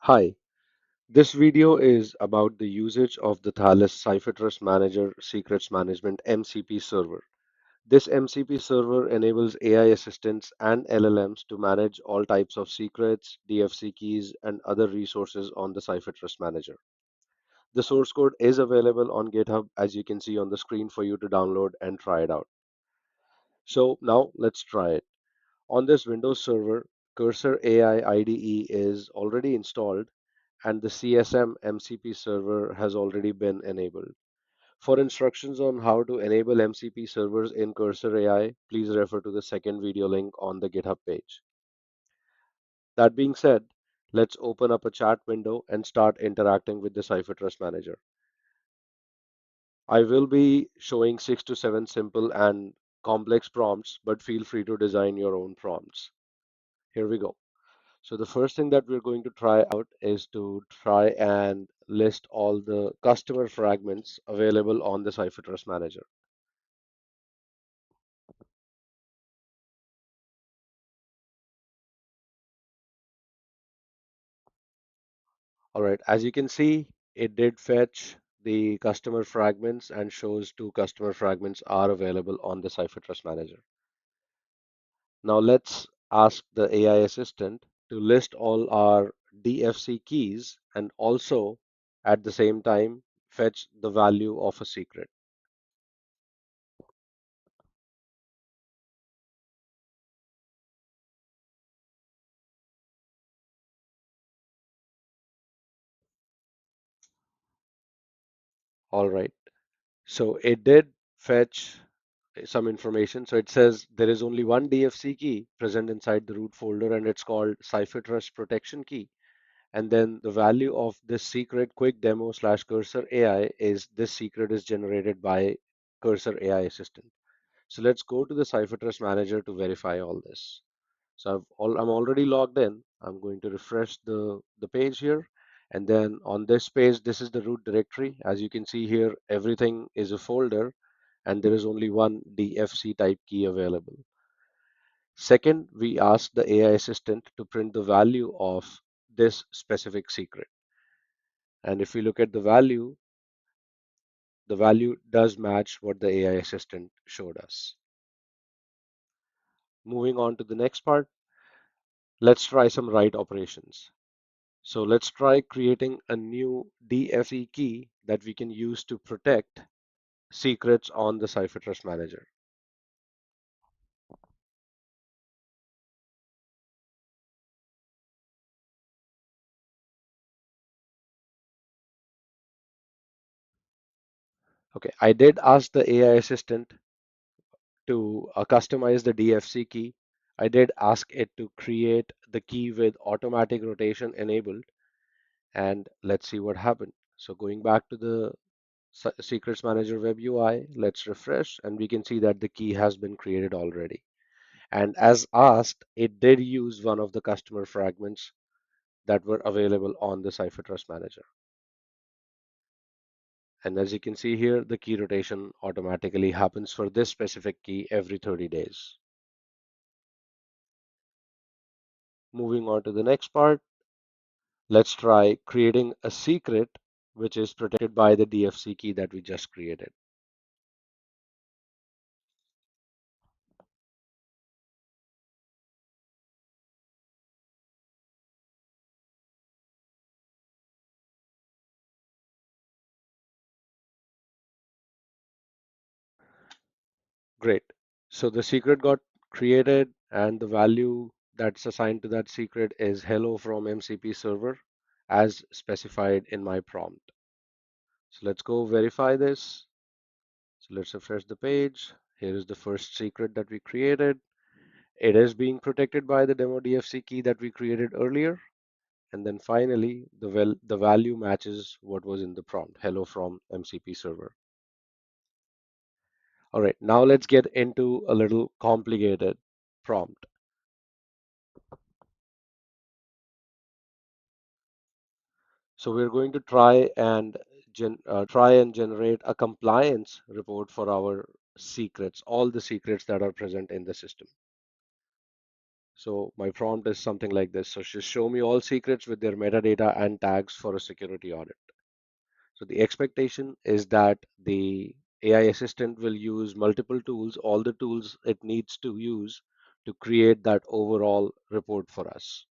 Hi, this video is about the usage of the Thales CipherTrust Manager Secrets Management MCP Server. This MCP server enables AI assistants and LLMs to manage all types of secrets, DFC keys, and other resources on the CipherTrust Manager. The source code is available on GitHub, as you can see on the screen, for you to download and try it out. So now let's try it. On this Windows server, Cursor AI IDE is already installed and the CSM MCP server has already been enabled. For instructions on how to enable MCP servers in Cursor AI, please refer to the second video link on the GitHub page. That being said, let's open up a chat window and start interacting with the CipherTrust Manager. I will be showing 6 to 7 simple and complex prompts, but feel free to design your own prompts. Here we go. So the first thing that we're going to try out is to try and list all the customer fragments available on the CipherTrust Manager. All right, as you can see, it did fetch the customer fragments and shows 2 customer fragments are available on the CipherTrust Manager. Now let's ask the AI assistant to list all our DFC keys and also at the same time fetch the value of a secret. All right. So it did fetch some information. So it says there is only one DFC key present inside the root folder and it's called CipherTrust Protection Key. And then the value of this secret quick demo slash cursor AI is this secret is generated by cursor AI assistant. So let's go to the CipherTrust manager to verify all this. So I'm already logged in. I'm going to refresh the page here. And then on this page, this is the root directory. As you can see here, everything is a folder and there is only one DFC type key available. Second, we ask the AI assistant to print the value of this specific secret. And if we look at the value does match what the AI assistant showed us. Moving on to the next part, let's try some write operations. So let's try creating a new DFC key that we can use to protect secrets on the CipherTrust Manager. Okay, I did ask the AI assistant to customize the DFC key. I did ask it to create the key with automatic rotation enabled, and let's see what happened. So going back to the Secrets Manager web UI, let's refresh, and we can see that the key has been created already. And as asked, it did use one of the customer fragments that were available on the CipherTrust Manager. And as you can see here, the key rotation automatically happens for this specific key every 30 days. Moving on to the next part, let's try creating a secret which is protected by the DFC key that we just created. Great. So the secret got created and the value that's assigned to that secret is hello from MCP server as specified in my prompt. So let's go verify this. So let's refresh the page. Here is the first secret that we created. It is being protected by the demo DFC key that we created earlier. And then finally, the value matches what was in the prompt, hello from MCP server. All right, now let's get into a little complicated prompt. So we're going to try and generate a compliance report for our secrets, all the secrets that are present in the system. So my prompt is something like this. So just show me all secrets with their metadata and tags for a security audit. So the expectation is that the AI assistant will use multiple tools, all the tools it needs to use to create that overall report for us.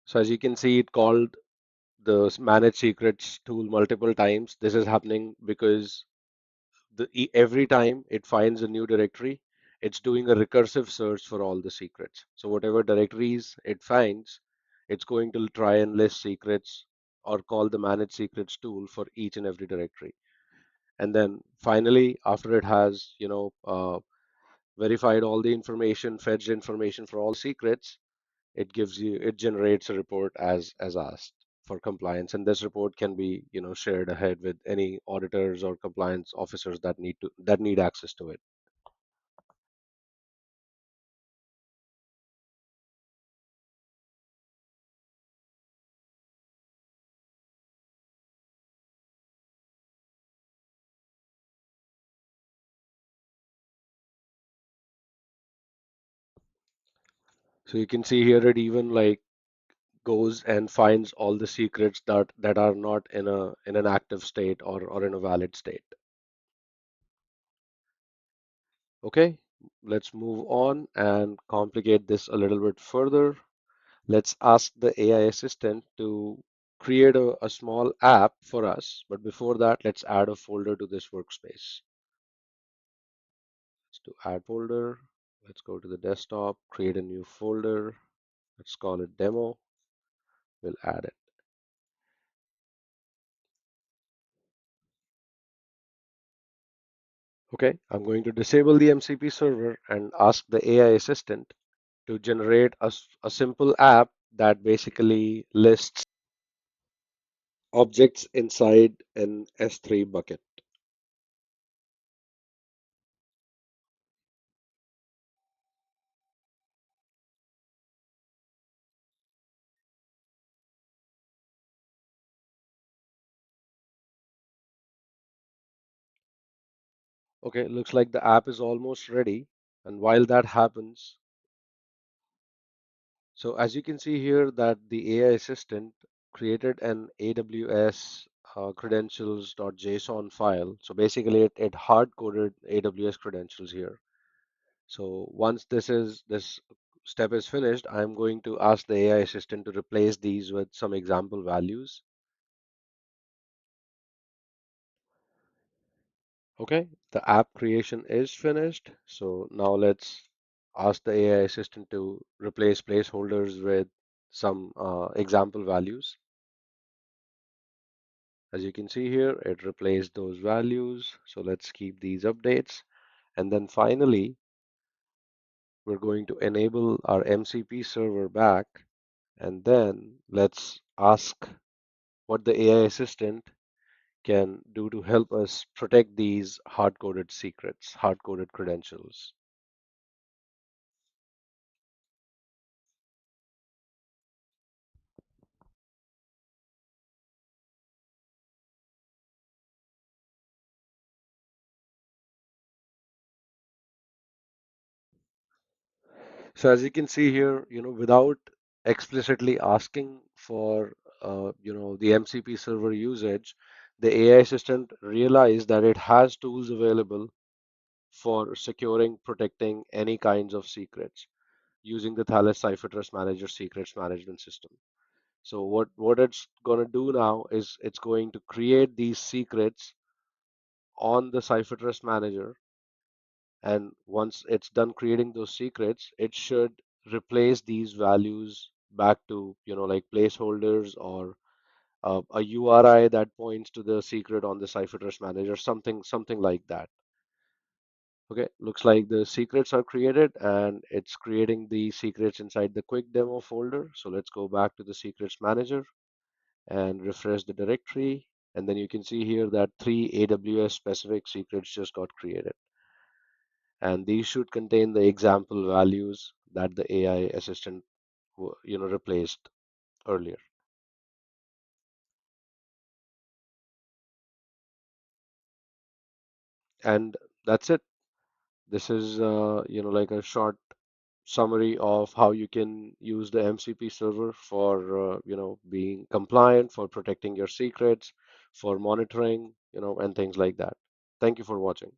So as you can see, it called the manage secrets tool multiple times. This is happening because every time it finds a new directory, it's doing a recursive search for all the secrets. So whatever directories it finds, it's going to try and list secrets or call the manage secrets tool for each and every directory. And then finally, after it has, verified all the information, fetched information for all the secrets, it generates a report as asked for compliance, and this report can be shared ahead with any auditors or compliance officers that need access to it. So you can see here it even like goes and finds all the secrets that are not in an active state or in a valid state. Okay, let's move on and complicate this a little bit further. Let's ask the AI assistant to create a small app for us. But before that, let's add a folder to this workspace. Let's do add folder. Let's go to the desktop, create a new folder. Let's call it demo. We'll add it. Okay, I'm going to disable the MCP server and ask the AI assistant to generate a simple app that basically lists objects inside an S3 bucket. Okay, looks like the app is almost ready. And while that happens, so as you can see here that the AI assistant created an AWS credentials.json file. So basically it hard-coded AWS credentials here. So once this step is finished, I'm going to ask the AI assistant to replace these with some example values. Okay, the app creation is finished. So now let's ask the AI assistant to replace placeholders with some example values. As you can see here, it replaced those values. So let's keep these updates. And then finally, we're going to enable our MCP server back. And then let's ask what the AI assistant can do to help us protect these hard-coded secrets, hard-coded credentials. So as you can see here, without explicitly asking for, the MCP server usage, the AI assistant realized that it has tools available for securing, protecting any kinds of secrets using the Thales CipherTrust Manager Secrets Management System. So what it's going to do now is it's going to create these secrets on the CipherTrust Manager, and once it's done creating those secrets, it should replace these values back to, like placeholders or a URI that points to the secret on the CipherTrust Manager, something like that. Okay, looks like the secrets are created and it's creating the secrets inside the quick demo folder. So let's go back to the secrets manager and refresh the directory. And then you can see here that 3 AWS specific secrets just got created. And these should contain the example values that the AI assistant replaced earlier. And that's it. This is like a short summary of how you can use the MCP server for being compliant, for protecting your secrets, for monitoring, and things like that. Thank you for watching.